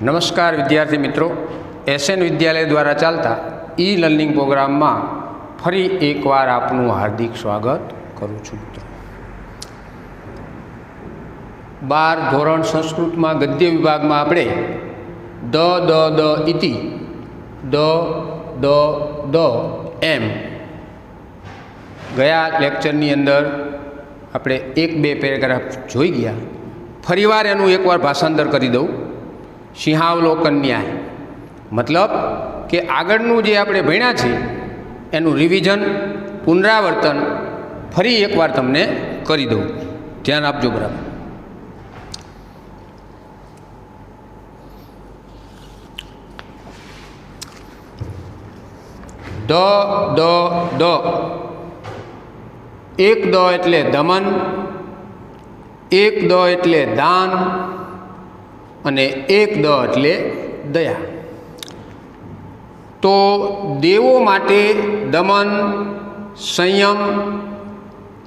नमस्कार विद्यार्थी मित्रों, एसएन विद्यालय द्वारा चलता ई लर्निंग प्रोग्राम में फरी एक बार आपनु हार्दिक स्वागत करूँ छूं। मित्रों, 12 धोरण संस्कृत में गद्य विभाग में आपणे द द द इति द द द एम गया लेक्चरनी अंदर आपणे एक बे पेरेग्राफ जोई गया। फरीवार एनु एक बार भाषांतर करी दऊँ। सिंहावलोकन न्याय मतलब कि आगळनुं जे आपणे भण्या छे एनुं रिविजन पुनरावर्तन फरी एक बार तमने करी दऊँ। ध्यान आपजो बराबर। द द द एक द एटले दमन, एक द एटले दान અને એક દ એટલે દયા। તો દેવો માટે દમન, સંયમ,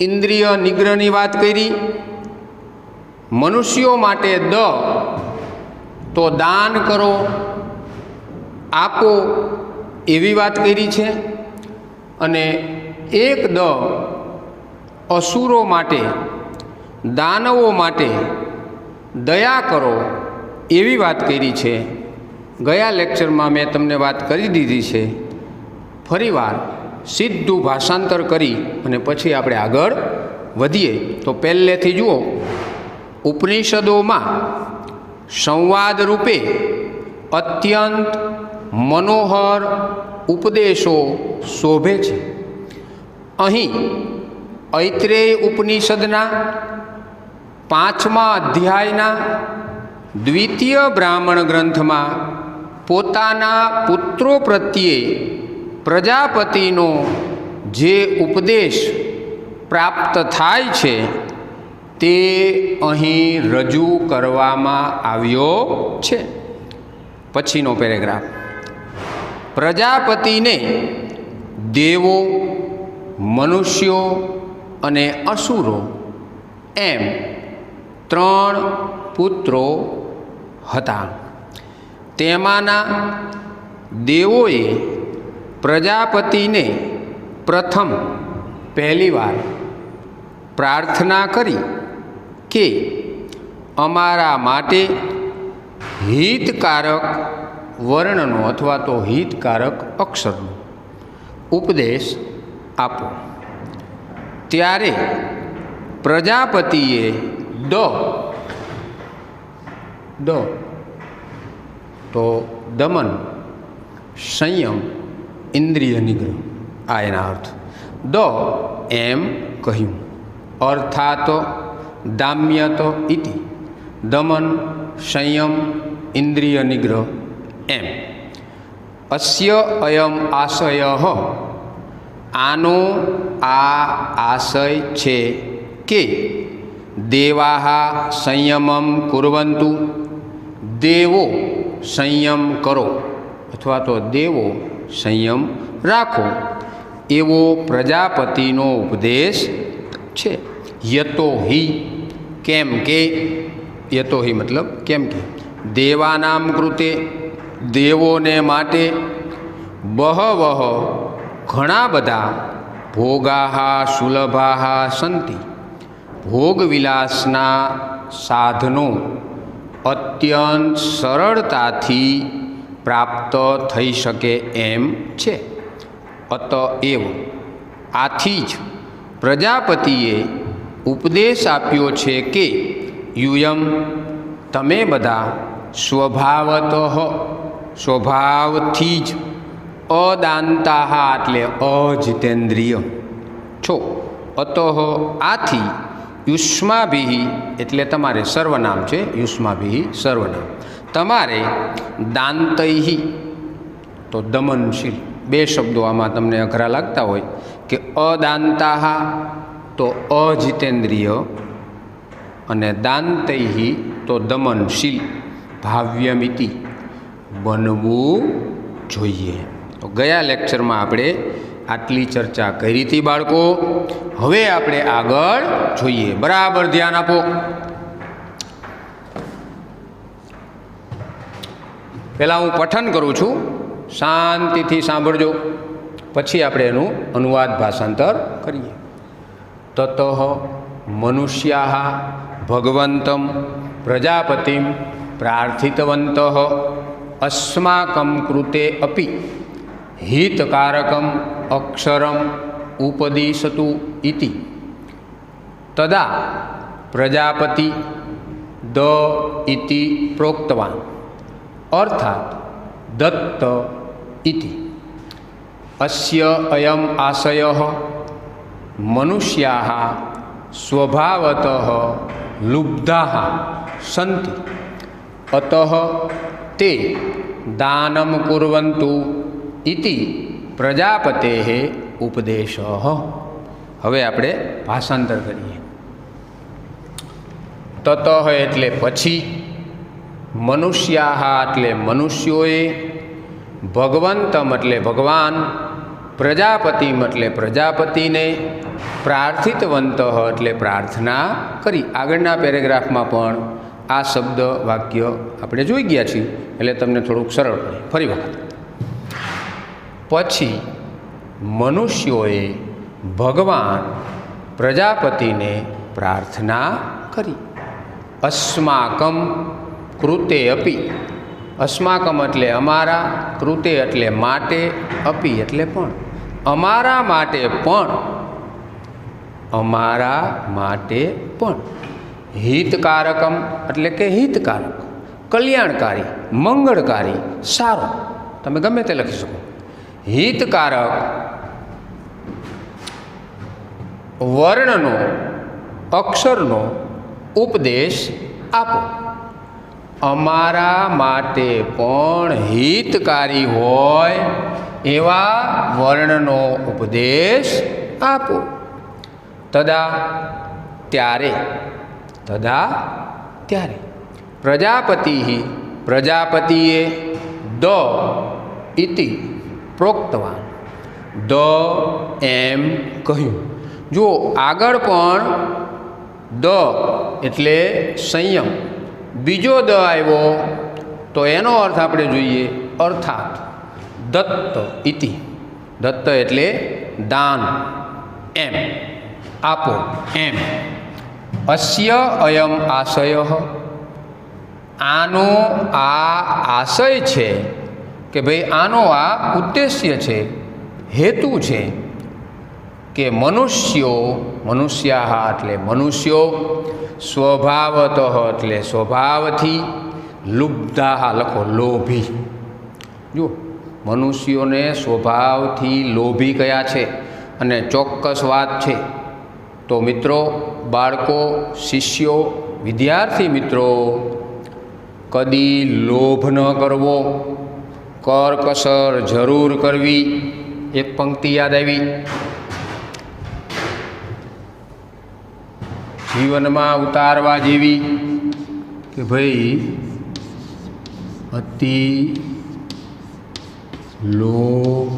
ઇન્દ્રિય નિગ્રહની વાત કરી। મનુષ્યો માટે દ તો દાન કરો, આપો એવી વાત કરી છે। અને એક દ અસુરો માટે, દાનવો માટે દયા કરો એવી વાત કરી છે। ગયા લેક્ચરમાં મેં તમને વાત કરી દીધી છે। ફરીવાર સીધું ભાષાંતર કરી અને પછી આપણે આગળ વધીએ। તો પહેલેથી જુઓ, ઉપનિષદોમાં સંવાદ રૂપે અત્યંત મનોહર ઉપદેશો શોભે છે। અહીં ઐત્રેય ઉપનિષદના 5મા અધ્યાયના દ્વિતીય બ્રાહ્મણ ગ્રંથમાં પોતાના પુત્રો પ્રત્યે પ્રજાપતિનો જે ઉપદેશ પ્રાપ્ત થાય છે તે અહીં રજૂ કરવામાં આવ્યો છે। પછીનો પેરેગ્રાફ, પ્રજાપતિને દેવો, મનુષ્યો અને અસુરો એમ 3 પુત્રો હતા। તેમાંના દેવોએ પ્રજાપતિને પ્રથમ પહેલીવાર પ્રાર્થના કરી કે અમારા માટે હિતકારક વર્ણનો અથવા તો હિતકારક અક્ષરનો ઉપદેશ આપો। ત્યારે પ્રજાપતિએ દ તો દમન, સંયમ, ઇન્દ્રિય નિગ્રહ આ એના અર્થ। દ એમ કહ્યું, અર્થાત દામ્યત ઇતિ દમન, સંયમ, ઇન્દ્રિય નિગ્રહ એમ। અસ્ય અયમ આશયઃ આનો આ આશય છે કે દેવાહ સંયમમ કુર્વંતુ દેવો સંયમ કરો અથવા તો દેવો સંયમ રાખો એવો પ્રજાપતિનો ઉપદેશ છે। યતો હિ કેમ કે, યતો હિ મતલબ કેમ કે દેવાનામ કૃતે દેવોને માટે બહવઃ ઘણા બધા ભોગાહ સુલભાહ સંતિ ભોગવિલાસના સાધનો અત્યંત સરળતાથી પ્રાપ્ત થઈ શકે એમ છે। અતએવ આથી જ પ્રજાપતિએ ઉપદેશ આપ્યો છે કે યુયમ તમે બધા સ્વભાવતઃ સ્વભાવથી જ અદાંતાહ એટલે અજિતેન્દ્રિય છો। અતઃ આથી યુષ્માભિ એટલે તમારે સર્વનામ છે, યુષ્માભિ સર્વનામ, તમારે દાંતૈ તો દમનશીલ, 2 શબ્દો આમાં તમને અઘરા લાગતા હોય કે અદાંતાહ તો અજિતેન્દ્રિય અને દાંતૈ તો દમનશીલ ભાવ્યમિતિ બનવું જોઈએ। તો ગયા લેક્ચરમાં આપણે આટલી ચર્ચા કરી હતી બાળકો। હવે આપણે આગળ જોઈએ, બરાબર ધ્યાન આપો। પહેલાં હું પઠન કરું છું, શાંતિથી સાંભળજો, પછી આપણે એનું અનુવાદ ભાષાંતર કરીએ. તતઃ મનુષ્યા ભગવંતમ પ્રજાપતિમ પ્રાર્થિતવંત અસ્માકં કૃતે અપી હિતકારકમ અક્ષરમ ઉપદિશતુ ઇતિ તદા પ્રજાપતિ દ ઇતિ પ્રોક્તવાન અર્થાત દત્ત ઇતિ. અસ્ય અયમ આશયઃ મનુષ્યાઃ સ્વભાવતઃ લુબ્ધાઃ સન્તિ અતઃ તે દાનમ કુર્વન્તુ ઇતિ પ્રજાપતેઃ ઉપદેશઃ. હવે આપણે ભાષાંતર કરીએ. તતઃ એટલે પછી, મનુષ્યાઃ એટલે મનુષ્યોએ, ભગવંતમ એટલે ભગવાન, પ્રજાપતિમ એટલે પ્રજાપતિને, પ્રાર્થિતવંત એટલે પ્રાર્થના કરી. આગળના પેરેગ્રાફમાં પણ આ શબ્દ વાક્ય આપણે જોઈ ગયા છીએ, એટલે તમને થોડુંક સરળ પડે. ફરી વખત, પછી મનુષ્યોએ ભગવાન પ્રજાપતિને પ્રાર્થના કરી. અસ્માકમ કૃતે અપી, અસ્માકમ એટલે અમારા, કૃતે એટલે માટે, અપી એટલે પણ, અમારા માટે પણ, અમારા માટે પણ, હિતકારકમ એટલે કે હિતકારક, કલ્યાણકારી, મંગળકારી, સારો, તમે ગમે તે લખી શકો. હિતકારક વર્ણનો, અક્ષરનો ઉપદેશ આપો. અમારા માટે પણ હિતકારી હોય એવા વર્ણનો ઉપદેશ આપો. તદા ત્યારે, તદા ત્યારે, પ્રજાપતિ પ્રજાપતિએ દ ઇતિ પ્રોક્તવાન, દ એમ કહ્યું. જો આગળ પણ દ એટલે સંયમ, બીજો દ આવ્યો તો એનો અર્થ આપણે જોઈએ, અર્થાત દત્ત ઇતિ, દત્ત એટલે દાન, એમ આપો એમ. અસ્ય અયમ આશય, આનો આ આશય છે, કે ભાઈ આનો આ ઉદ્દેશ્ય છે, હેતુ છે, કે મનુષ્યો, મનુષ્યા એટલે મનુષ્યો, સ્વભાવત એટલે સ્વભાવથી, લુબ્ધાહ લખો લોભી. જુઓ, મનુષ્યોને સ્વભાવથી લોભી કયા છે, અને ચોક્કસ વાત છે. તો મિત્રો, બાળકો, શિષ્યો, વિદ્યાર્થી મિત્રો, કદી લોભ ન કરવો, કરકસર જરૂર કરવી. એક પંક્તિ યાદ આવી, જીવનમાં ઉતારવા જેવી, કે ભાઈ અતિ લોભ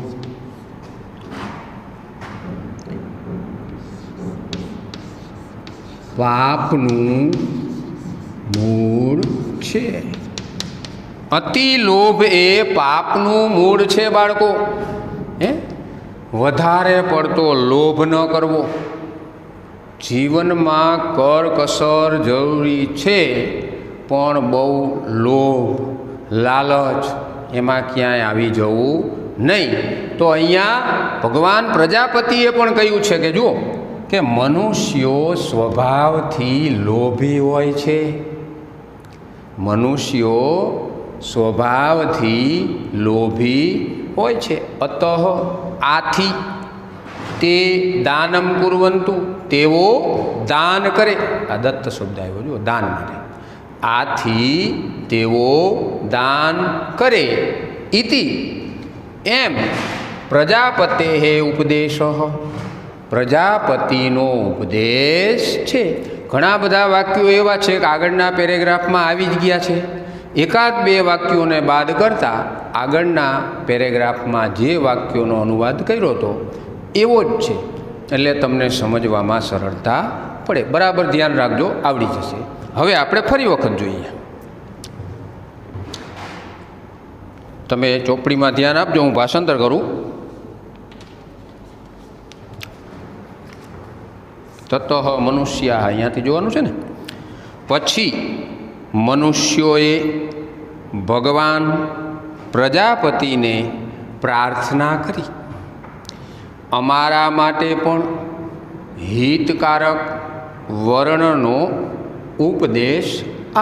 પાપનું મૂળ છે. અતિ લોભ એ પાપનું મૂળ છે બાળકો. વધારે પડતો લોભ ન કરવો. જીવનમાં કરકસર જરૂરી છે, પણ બહુ લોભ, લાલચ એમાં ક્યાંય આવી જવું નહીં. તો અહીંયા ભગવાન પ્રજાપતિએ પણ કહ્યું છે કે જુઓ, કે મનુષ્યો સ્વભાવથી લોભી હોય છે. મનુષ્યો સ્વભાવથી લોભી હોય છે. અતઃ આથી, તે દાનમ કુર્વંતુ તેઓ દાન કરે. આ દત્ત શબ્દ આવ્યો જો દાન માટે. આથી તેઓ દાન કરે. ઇતિ એમ પ્રજાપતે ઉપદેશ, પ્રજાપતિનો ઉપદેશ છે. ઘણા બધા વાક્યો એવા છે કે આગળના પેરેગ્રાફમાં આવી જ ગયા છે. એકાદ બે વાક્યોને બાદ કરતાં આગળના પેરેગ્રાફમાં જે વાક્યોનો અનુવાદ કર્યો હતો એવો જ છે, એટલે તમને સમજવામાં સરળતા પડે. બરાબર ધ્યાન રાખજો, આવડી જશે. હવે આપણે ફરી વખત જોઈએ. તમે ચોપડીમાં ધ્યાન આપજો, હું ભાષાંતર કરું. તતઃ મનુષ્યા, અહીંયાથી જોવાનું છે ને. પછી મનુષ્યોએ ભગવાન પ્રજાપતિને પ્રાર્થના કરી, અમારા માટે પણ હિતકારક વર્ણનો ઉપદેશ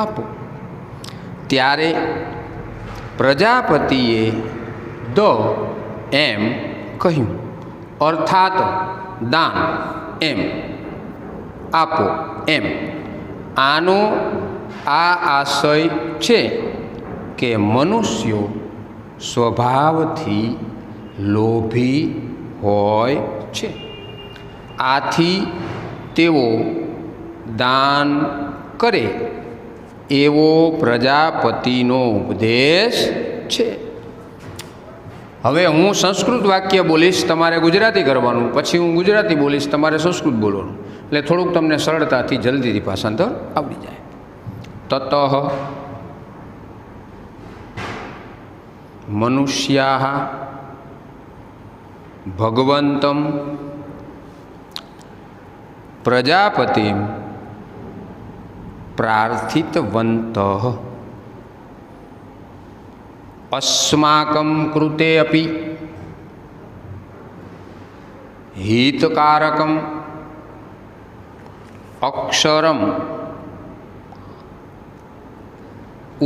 આપો. ત્યારે પ્રજાપતિએ દ એમ કહ્યું, અર્થાત દાન એમ આપો એમ. આનો આ આશય છે કે મનુષ્યો સ્વભાવથી લોભી હોય છે, આથી તેઓ દાન કરે એવો પ્રજાપતિનો ઉપદેશ છે. હવે હું સંસ્કૃત વાક્ય બોલીશ, તમારે ગુજરાતી કરવાનું, પછી હું ગુજરાતી બોલીશ, તમારે સંસ્કૃત બોલવાનું, એટલે થોડુંક તમને સરળતાથી જલ્દીથી ભાષાંતર આવડી જાય. તતઃ મનુષ્યા ભગવંતમ પ્રજાપતિમ પ્રાર્થિતવંત અસ્માકં કૃતે અપી હિતકારકમ અક્ષરમ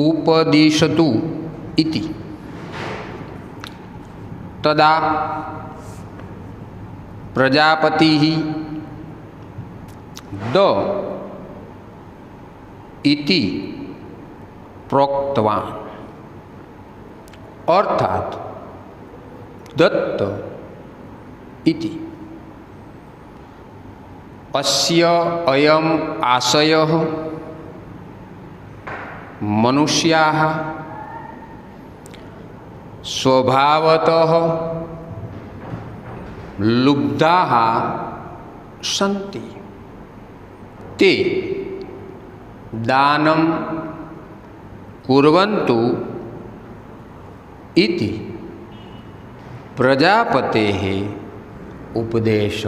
ઉપદિશતુ ઇતિ. તદા પ્રજાપતિ દ ઇતિ પ્રોક્તવાન. અર્થાત દત્ત ઇતિ. અસ્ય અયમ આશયઃ મનુષ્યાઃ સ્વભાવતઃ લુબ્ધાઃ સન્તિ. તે દાનમ કુર્વन्तु ઇતિ પ્રજાપતેઃ ઉપદેશઃ.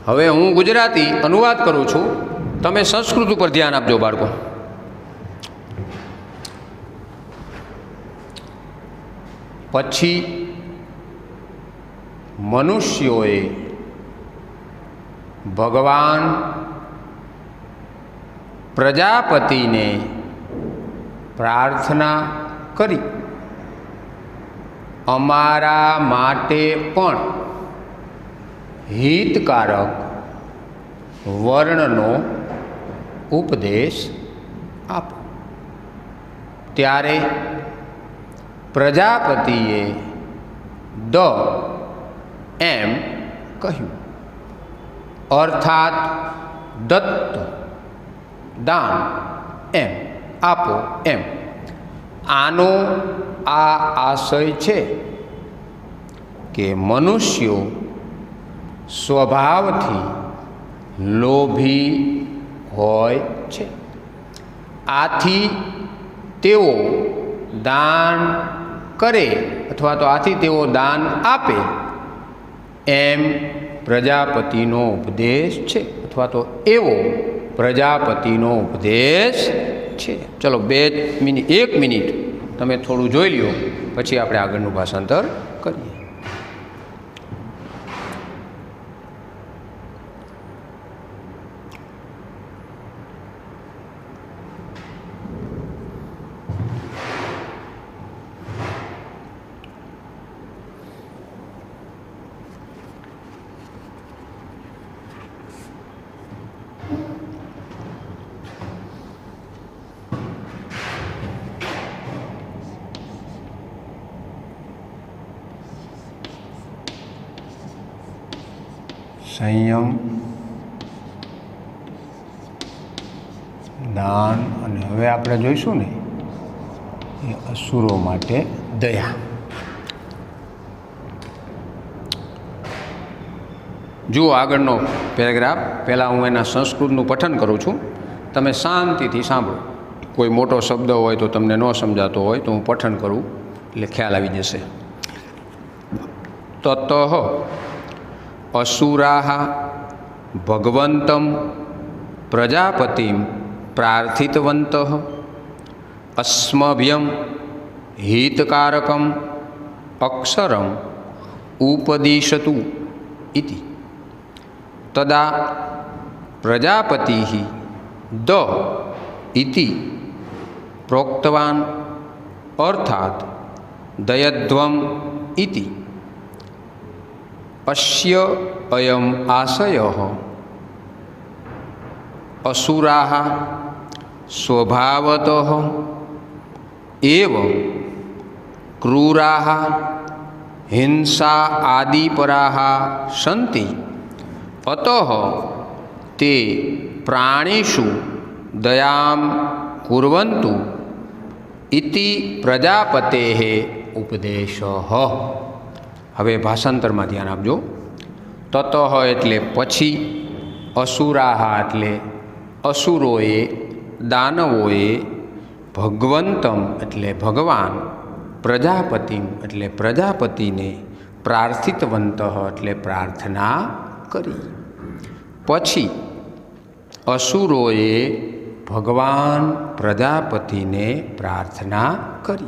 હવે હું ગુજરાતી અનુવાદ કરું છું, તમે સંસ્કૃત ઉપર ધ્યાન આપજો બાળકો. પછી મનુષ્યોએ ભગવાન પ્રજાપતિને પ્રાર્થના કરી, અમારા માટે પણ હિતકારક વર્ણનો ઉપદેશ આપો. ત્યારે પ્રજાપતિએ દ એમ કહ્યું, અર્થાત દત્ત દાન એમ આપો એમ. આનો આ આશય છે કે મનુષ્યો સ્વભાવથી લોભી હોય છે, આથી તેઓ દાન કરે અથવા તો આથી તેઓ દાન આપે એમ પ્રજાપતિનો ઉપદેશ છે, અથવા તો એવો પ્રજાપતિનો ઉપદેશ છે. ચલો 1 મિનિટ તમે થોડું જોઈ લ્યો, પછી આપણે આગળનું ભાષાંતર કરીએ. સંયમ, દાન, અને હવે આપણે જોઈશું ને એ અસુરો માટે દયા. જુઓ આગળનો પેરેગ્રાફ. પહેલાં હું એના સંસ્કૃતનું પઠન કરું છું, તમે શાંતિથી સાંભળો. કોઈ મોટો શબ્દ હોય તો તમને ન સમજાતો હોય તો હું પઠન કરું એટલે ખ્યાલ આવી જશે. તતઃ અસુરાઃ ભગવન્तं પ્રજાપતિં પ્રાર્થિતવन्तઃ અસ્મભ્યં હિતકારકમ અક્ષરમ ઉપદિશતુ ઇતિ. તદા પ્રજાપતિઃ દ ઇતિ પ્રોક્તવાન અર્થાત દયધ્વમ ઇતિ. અસ્ય અયમ આશયઃ અસુરાઃ સ્વભાવતઃ એવ ક્રૂરાઃ હિંસા આદિપરાઃ સન્તિ અતઃ તે પ્રાણીષુ દયામ કુર્વन्तુ ઇતિ પ્રજાપતેઃ ઉપદેશઃ. હવે ભાષાંતરમાં ધ્યાન આપજો. તતઃ એટલે પછી, અસુરાહ એટલે અસુરોએ, દાનવોએ, ભગવંતમ એટલે ભગવાન, પ્રજાપતિમ એટલે પ્રજાપતિને, પ્રાર્થિતવંત એટલે પ્રાર્થના કરી. પછી અસુરોએ ભગવાન પ્રજાપતિને પ્રાર્થના કરી.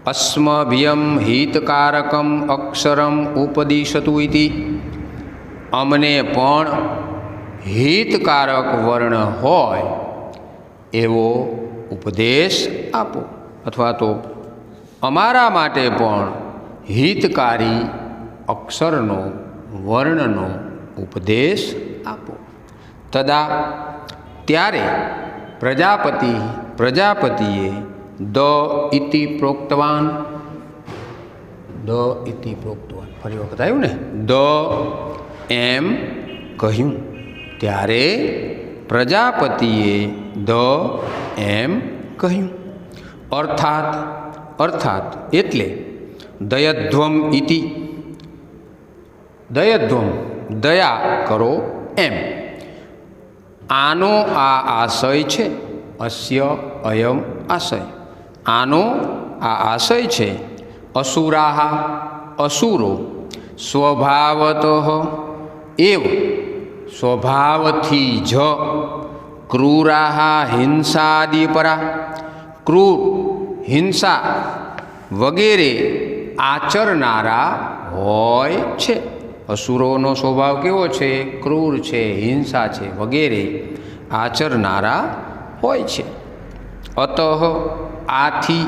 અસ્મભ્યં હિતકારકમ અક્ષરમ ઉપદિશતુ ઇતિ. અમને પણ હિતકારક વર્ણ હોય એવો ઉપદેશ આપો, અથવા તો અમારા માટે પણ હિતકારી અક્ષરનો, વર્ણનો ઉપદેશ આપો. તદા ત્યારે પ્રજાપતિએ દ ઇતિ પ્રોક્તવાન, દ ઇતિ પ્રોક્તવાન ફરી વખત આવ્યું ને, દ એમ કહ્યું. ત્યારે પ્રજાપતિએ દ એમ કહ્યું. અર્થાત એટલે દયધ્વમ ઇતિ, દયધ્વમ દયા કરો એમ. આનો આ આશય છે. અસ્ય અયમ આશય, આનો આ આશય છે. અસુરાહ અસુરો, સ્વભાવતઃ એવ સ્વભાવથી જ, ક્રૂરાહ હિંસાદિપરા, ક્રૂર, હિંસા વગેરે આચરનારા હોય છે. અસુરોનો સ્વભાવ કેવો છે? ક્રૂર છે, હિંસા છે વગેરે આચરનારા હોય છે. અતઃ આથી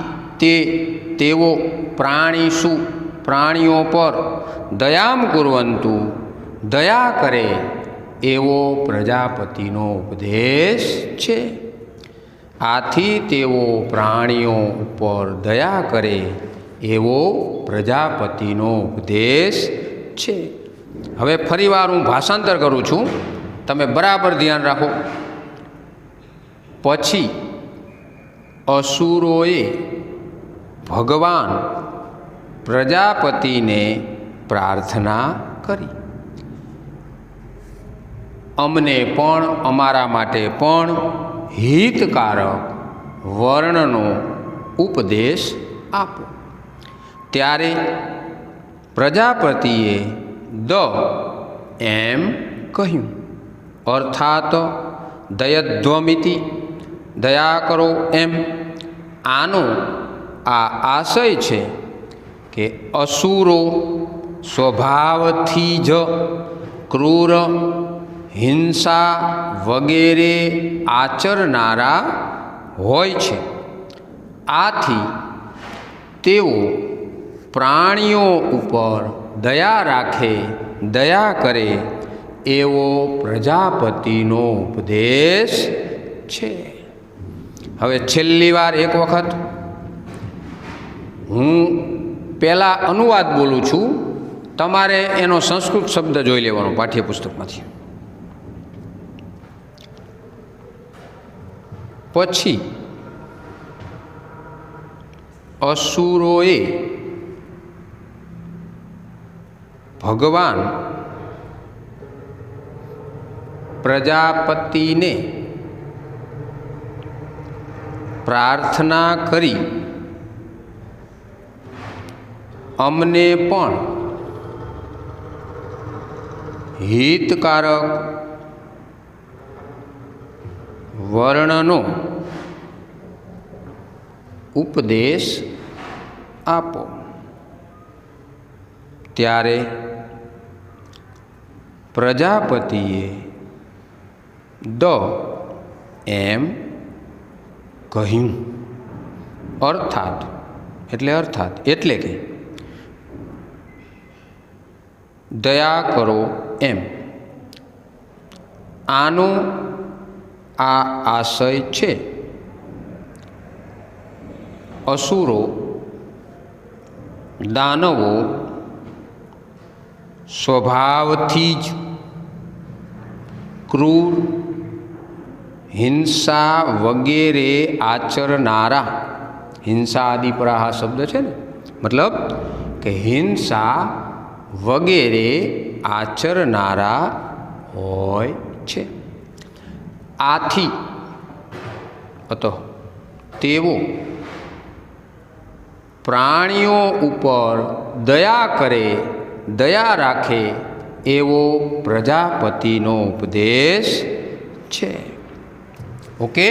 તેઓ પ્રાણીષુ પ્રાણીઓ પર દયામ કુર્વन्तુ દયા કરે એવો પ્રજાપતિનો ઉપદેશ છે. આથી તેઓ પ્રાણીઓ ઉપર દયા કરે એવો પ્રજાપતિનો ઉપદેશ છે. હવે ફરીવાર હું ભાષાંતર કરું છું, તમે બરાબર ધ્યાન રાખો. પછી અસુરોએ ભગવાન પ્રજાપતિને પ્રાર્થના કરી. અમને પણ, અમારા માટે પણ હિતકારક વર્ણનો ઉપદેશ આપો. ત્યારે પ્રજાપતિએ દ એમ કહ્યું. અર્થાત દયધ્વમિતિ દયા કરો એમ. આનો આ આશય છે કે અસુરો સ્વભાવથી જ ક્રૂર, હિંસા વગેરે આચરનારા હોય છે. આથી તેઓ પ્રાણીઓ ઉપર દયા રાખે, દયા કરે એવો પ્રજાપતિનો ઉપદેશ છે. હવે છેલ્લી વાર એક વખત હું પહેલાં અનુવાદ બોલું છું, તમારે એનો સંસ્કૃત શબ્દ જોઈ લેવાનો પાઠ્યપુસ્તકમાંથી. પછી અસુરોએ ભગવાન પ્રજાપતિને પ્રાર્થના કરી અમને પણ હિતકારક વર્ણનો ઉપદેશ આપો. ત્યારે પ્રજાપતિએ એમ કહ્યું. અર્થાત એટલે કે દયા કરો એમ. આનો આ આશય છે. અસુરો, દાનવો સ્વભાવથી જ ક્રૂર, હિંસા વગેરે આચરનારા, હિંસા આદિ પર આ શબ્દ છે ને, મતલબ કે હિંસા વગેરે આચરનારા હોય છે. આથી તેઓ પ્રાણીઓ ઉપર દયા રાખે એવો પ્રજાપતિનો ઉપદેશ છે. ઓકે,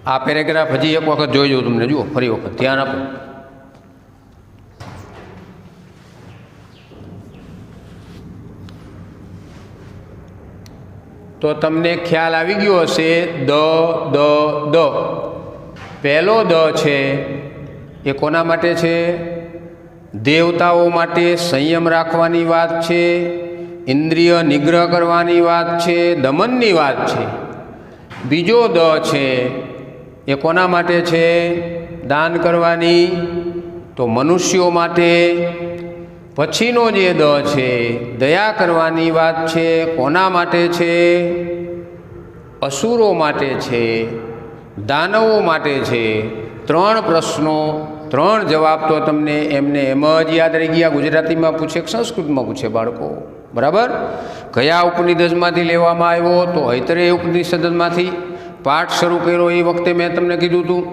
આ પેરેગ્રાફ હજી એક વખત જોઈજો તમને. જુઓ, ફરી વખત ધ્યાન આપો. તો તમને ખ્યાલ આવી ગયો હશે. દ પહેલો દ છે એ કોના માટે છે? દેવતાઓ માટે સંયમ રાખવાની વાત છે, ઇન્દ્રિય નિગ્રહ કરવાની વાત છે, દમનની વાત છે. બીજો દ છે એ કોના માટે છે? દાન કરવાની, તો મનુષ્યો માટે. પછીનો જે દ છે દયા કરવાની વાત છે, કોના માટે છે? અસુરો માટે છે, દાનવો માટે છે. 3 પ્રશ્નો, 3 જવાબ તો તમને એમને એમ જ યાદ રહી ગયા. ગુજરાતીમાં પૂછે કે સંસ્કૃતમાં પૂછે બાળકો, બરાબર? કયા ઉપનિષદમાંથી લેવામાં આવ્યો? તો ઐતરેય ઉપનિષદમાંથી પાઠ શરૂ કર્યો એ વખતે મેં તમને કીધું હતું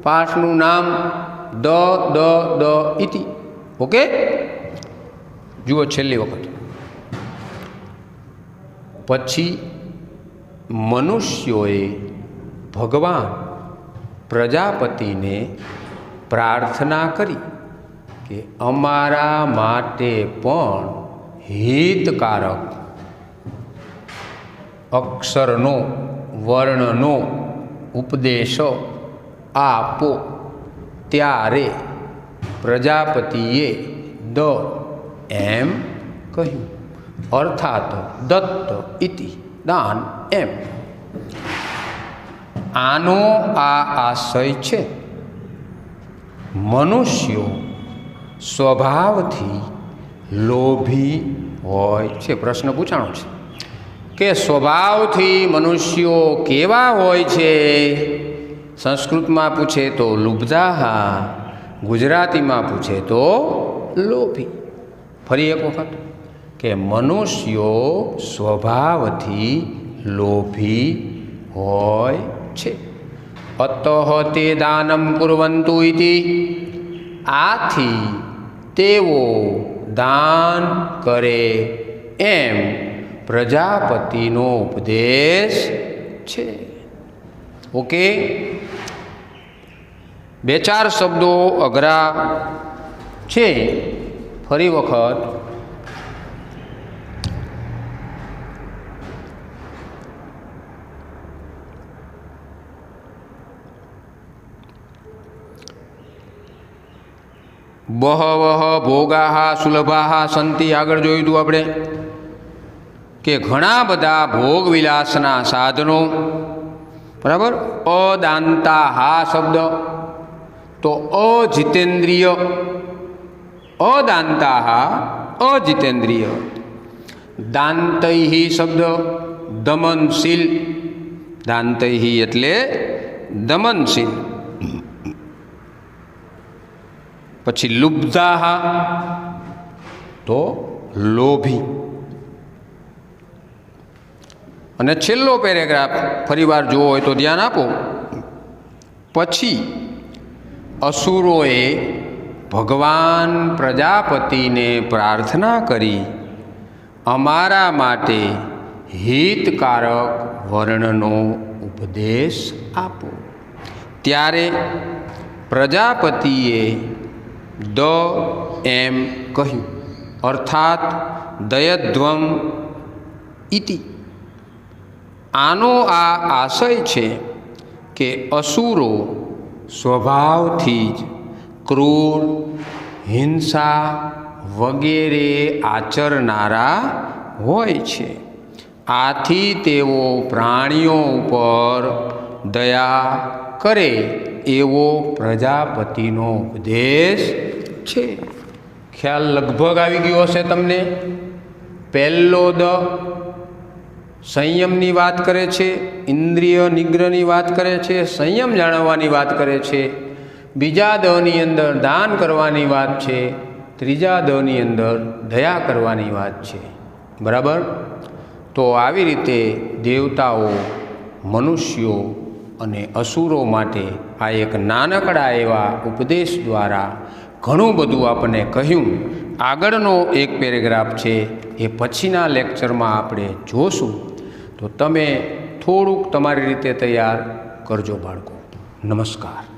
પાઠનું નામ દ ઇતિ. ઓકે, જુઓ છેલ્લી વખત. પછી મનુષ્યોએ ભગવાન પ્રજાપતિને પ્રાર્થના કરી કે અમારા માટે પણ હિતકારક અક્ષરનો, વર્ણનો ઉપદેશ આપો. ત્યારે પ્રજાપતિએ એમ કહ્યું. અર્થાત દત્ત ઇતિ, દાન એમ. આનો આ આશય છે. મનુષ્યો સ્વભાવથી લોભી હોય છે. પ્રશ્ન પૂછાણો છે કે સ્વભાવથી મનુષ્યો કેવા હોય છે? સંસ્કૃતમાં પૂછે તો લુબ્ધાહા, ગુજરાતીમાં પૂછે તો લોભી. ફરી એક વખત કે મનુષ્યો સ્વભાવથી લોભી હોય છે. અતઃ તે દાનમ કુર્વન્તુ ઇતિ. આથી તેઓ દાન કરે એમ પ્રજાપતિનો ઉપદેશ છે. ઓકે, 2-4 શબ્દો અઘરા છે. ફરી વખત બહવઃ ભોગાઃ સુલભાઃ સંતિ. આગળ જોયું હતું આપણે કે ઘણા બધા ભોગવિલાસના સાધનો, બરાબર? અદાંતા શબ્દ તો અજિતેન્દ્રિય, અદાંતા અજિતેન્દ્રિય. દાંતૈ શબ્દ દમનશીલ, દાંતૈ એટલે દમનશીલ. પછી લુબ્ધાઃ તો લોભી. અને છેલ્લો પેરેગ્રાફ ફરીવાર જોવો હોય તો ધ્યાન આપો. પછી અસુરોએ ભગવાન પ્રજાપતિને પ્રાર્થના કરી અમારા માટે હિતકારક વર્ણનો ઉપદેશ આપો. ત્યારે પ્રજાપતિએ એમ કહ્યું, અર્થાત દયધ્વમ ઇતિ. આનો આ આશય છે કે અસુરો સ્વભાવથી જ ક્રૂર, હિંસા વગેરે આચરનારા હોય છે. આથી તેઓ પ્રાણીઓ ઉપર દયા કરે એવો પ્રજાપતિનો ઉપદેશ છે. ખ્યાલ લગભગ આવી ગયો હશે તમને. પહેલો સંયમની વાત કરે છે, ઇન્દ્રિય નિગ્રહની વાત કરે છે, સંયમ જાળવવાની વાત કરે છે. બીજા દની અંદર દાન કરવાની વાત છે. ત્રીજા દની અંદર દયા કરવાની વાત છે. બરાબર? તો આવી રીતે દેવતાઓ, મનુષ્યો અને અસુરો માટે આ એક નાનકડા એવા ઉપદેશ દ્વારા ઘણું બધું આપણને કહ્યું. આગળનો એક પેરેગ્રાફ છે એ પછીના લેક્ચરમાં આપણે જોશું. તો તમે થોડુંક તમારી રીતે તૈયાર કરજો બાળકો. નમસ્કાર.